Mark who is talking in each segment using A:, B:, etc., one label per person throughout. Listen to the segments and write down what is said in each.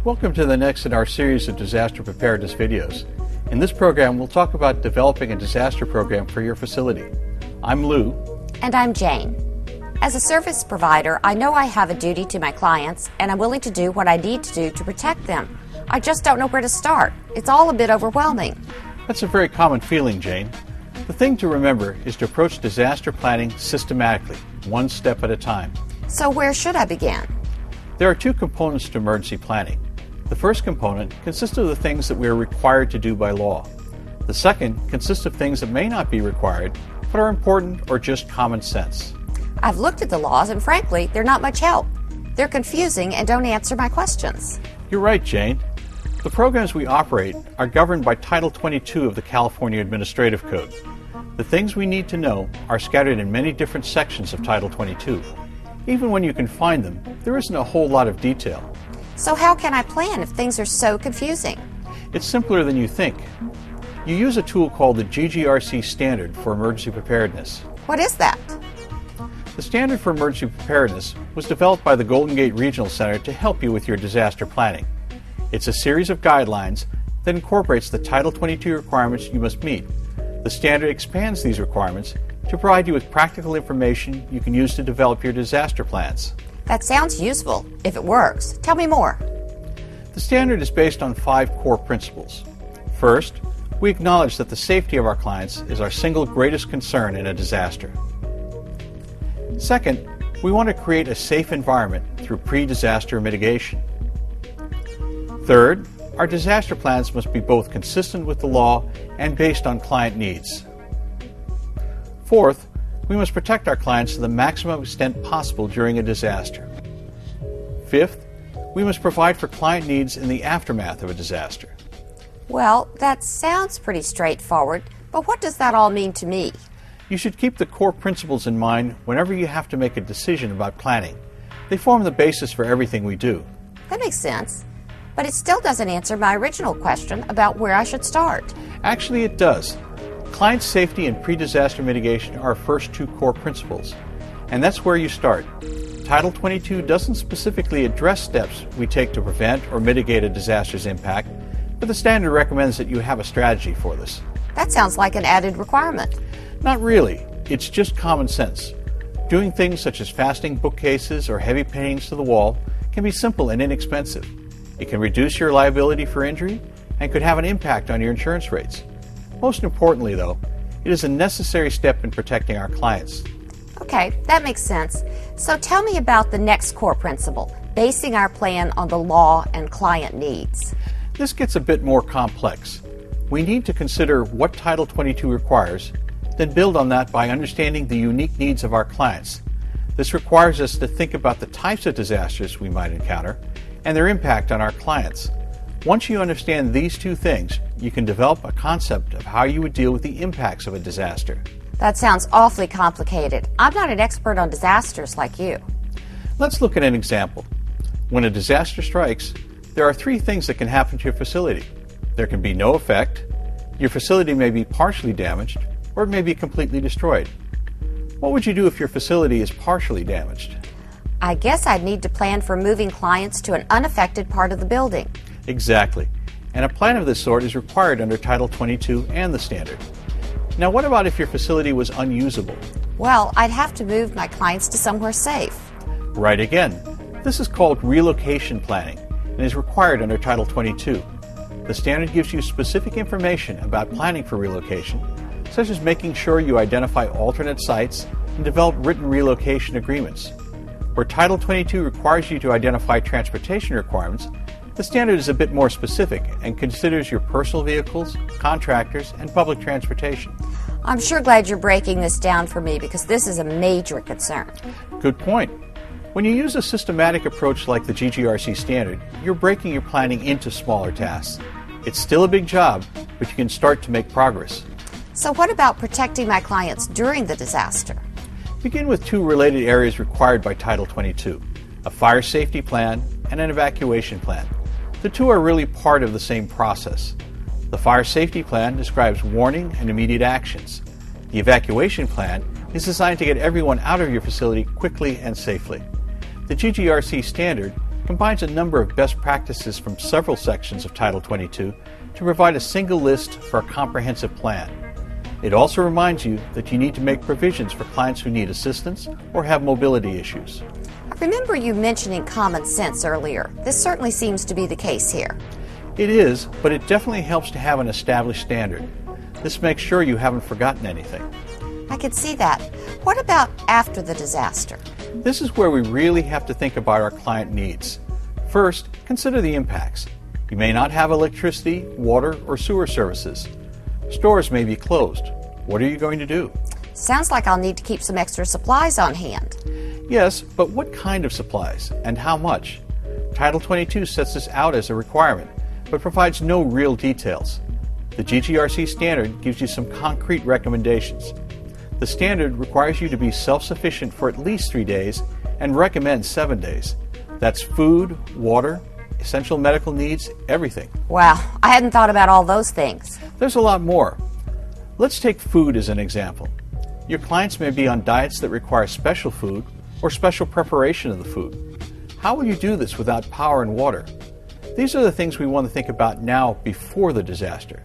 A: Welcome to the next in our series of disaster preparedness videos. In this program, we'll talk about developing a disaster program for your facility. I'm Lou.
B: And I'm Jane. As a service provider, I know I have a duty to my clients, and I'm willing to do what I need to do to protect them. I just don't know where to start. It's all a bit overwhelming.
A: That's a very common feeling, Jane. The thing to remember is to approach disaster planning systematically, one step at a time.
B: So where should I begin?
A: There are two components to emergency planning. The first component consists of the things that we are required to do by law. The second consists of things that may not be required, but are important or just common sense.
B: I've looked at the laws, and frankly, they're not much help. They're confusing and don't answer my questions.
A: You're right, Jane. The programs we operate are governed by Title 22 of the California Administrative Code. The things we need to know are scattered in many different sections of Title 22. Even when you can find them, there isn't a whole lot of detail.
B: So how can I plan if things are so confusing?
A: It's simpler than you think. You use a tool called the GGRC Standard for Emergency Preparedness.
B: What is that?
A: The Standard for Emergency Preparedness was developed by the Golden Gate Regional Center to help you with your disaster planning. It's a series of guidelines that incorporates the Title 22 requirements you must meet. The standard expands these requirements to provide you with practical information you can use to develop your disaster plans.
B: That sounds useful, if it works. Tell me more.
A: The standard is based on 5 core principles. First, we acknowledge that the safety of our clients is our single greatest concern in a disaster. Second, we want to create a safe environment through pre-disaster mitigation. Third, our disaster plans must be both consistent with the law and based on client needs. Fourth, we must protect our clients to the maximum extent possible during a disaster. Fifth, we must provide for client needs in the aftermath of a disaster.
B: Well, that sounds pretty straightforward, but what does that all mean to me?
A: You should keep the core principles in mind whenever you have to make a decision about planning. They form the basis for everything we do.
B: That makes sense. But it still doesn't answer my original question about where I should start.
A: Actually, it does. Client safety and pre-disaster mitigation are our first 2 core principles, and that's where you start. Title 22 doesn't specifically address steps we take to prevent or mitigate a disaster's impact, but the standard recommends that you have a strategy for this.
B: That sounds like an added requirement.
A: Not really. It's just common sense. Doing things such as fastening bookcases or heavy paintings to the wall can be simple and inexpensive. It can reduce your liability for injury and could have an impact on your insurance rates. Most importantly, though, it is a necessary step in protecting our clients.
B: Okay, that makes sense. So tell me about the next core principle, basing our plan on the law and client needs.
A: This gets a bit more complex. We need to consider what Title 22 requires, then build on that by understanding the unique needs of our clients. This requires us to think about the types of disasters we might encounter and their impact on our clients. Once you understand these 2 things, you can develop a concept of how you would deal with the impacts of a disaster.
B: That sounds awfully complicated. I'm not an expert on disasters like you.
A: Let's look at an example. When a disaster strikes, there are 3 things that can happen to your facility. There can be no effect, your facility may be partially damaged, or it may be completely destroyed. What would you do if your facility is partially damaged?
B: I guess I'd need to plan for moving clients to an unaffected part of the building.
A: Exactly. And a plan of this sort is required under Title 22 and the standard. Now, what about if your facility was unusable?
B: Well, I'd have to move my clients to somewhere safe.
A: Right again. This is called relocation planning and is required under Title 22. The standard gives you specific information about planning for relocation, such as making sure you identify alternate sites and develop written relocation agreements. Where Title 22 requires you to identify transportation requirements, the standard is a bit more specific and considers your personal vehicles, contractors, and public transportation.
B: I'm sure glad you're breaking this down for me because this is a major concern.
A: Good point. When you use a systematic approach like the GGRC standard, you're breaking your planning into smaller tasks. It's still a big job, but you can start to make progress.
B: So what about protecting my clients during the disaster?
A: Begin with 2 related areas required by Title 22, a fire safety plan and an evacuation plan. The 2 are really part of the same process. The fire safety plan describes warning and immediate actions. The evacuation plan is designed to get everyone out of your facility quickly and safely. The GGRC standard combines a number of best practices from several sections of Title 22 to provide a single list for a comprehensive plan. It also reminds you that you need to make provisions for clients who need assistance or have mobility issues.
B: I remember you mentioning common sense earlier. This certainly seems to be the case here.
A: It is, but it definitely helps to have an established standard. This makes sure you haven't forgotten anything.
B: I could see that. What about after the disaster?
A: This is where we really have to think about our client needs. First, consider the impacts. You may not have electricity, water, or sewer services. Stores may be closed. What are you going to do?
B: Sounds like I'll need to keep some extra supplies on hand.
A: Yes, but what kind of supplies and how much? Title 22 sets this out as a requirement, but provides no real details. The GGRC standard gives you some concrete recommendations. The standard requires you to be self-sufficient for at least 3 days and recommends 7 days. That's food, water, essential medical needs, everything.
B: Wow, I hadn't thought about all those things.
A: There's a lot more. Let's take food as an example. Your clients may be on diets that require special food or special preparation of the food. How will you do this without power and water? These are the things we want to think about now before the disaster.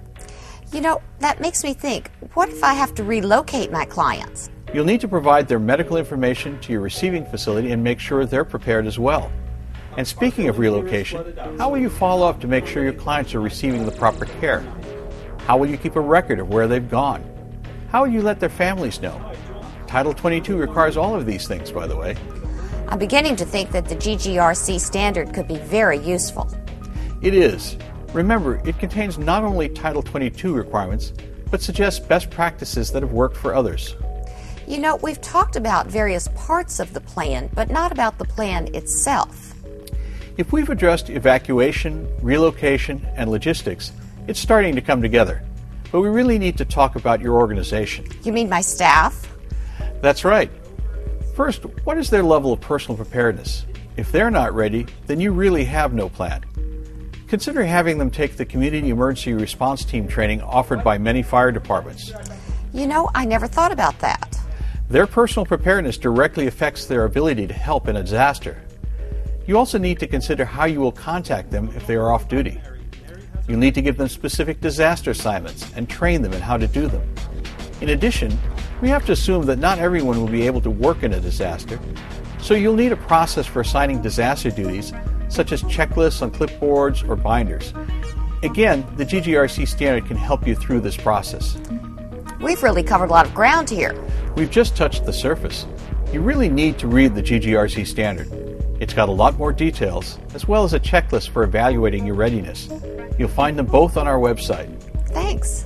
B: You know, that makes me think, what if I have to relocate my clients?
A: You'll need to provide their medical information to your receiving facility and make sure they're prepared as well. And speaking of relocation, how will you follow up to make sure your clients are receiving the proper care? How will you keep a record of where they've gone? How will you let their families know? Title 22 requires all of these things, by the way.
B: I'm beginning to think that the GGRC standard could be very useful.
A: It is. Remember, it contains not only Title 22 requirements, but suggests best practices that have worked for others.
B: You know, we've talked about various parts of the plan, but not about the plan itself.
A: If we've addressed evacuation, relocation, and logistics, it's starting to come together. But we really need to talk about your organization.
B: You mean my staff?
A: That's right. First, what is their level of personal preparedness? If they're not ready, then you really have no plan. Consider having them take the Community Emergency Response Team training offered by many fire departments.
B: You know, I never thought about that.
A: Their personal preparedness directly affects their ability to help in a disaster. You also need to consider how you will contact them if they are off duty. You'll need to give them specific disaster assignments and train them in how to do them. In addition, we have to assume that not everyone will be able to work in a disaster, so you'll need a process for assigning disaster duties, such as checklists on clipboards or binders. Again, the GGRC standard can help you through this process.
B: We've really covered a lot of ground here.
A: We've just touched the surface. You really need to read the GGRC standard. It's got a lot more details, as well as a checklist for evaluating your readiness. You'll find them both on our website.
B: Thanks.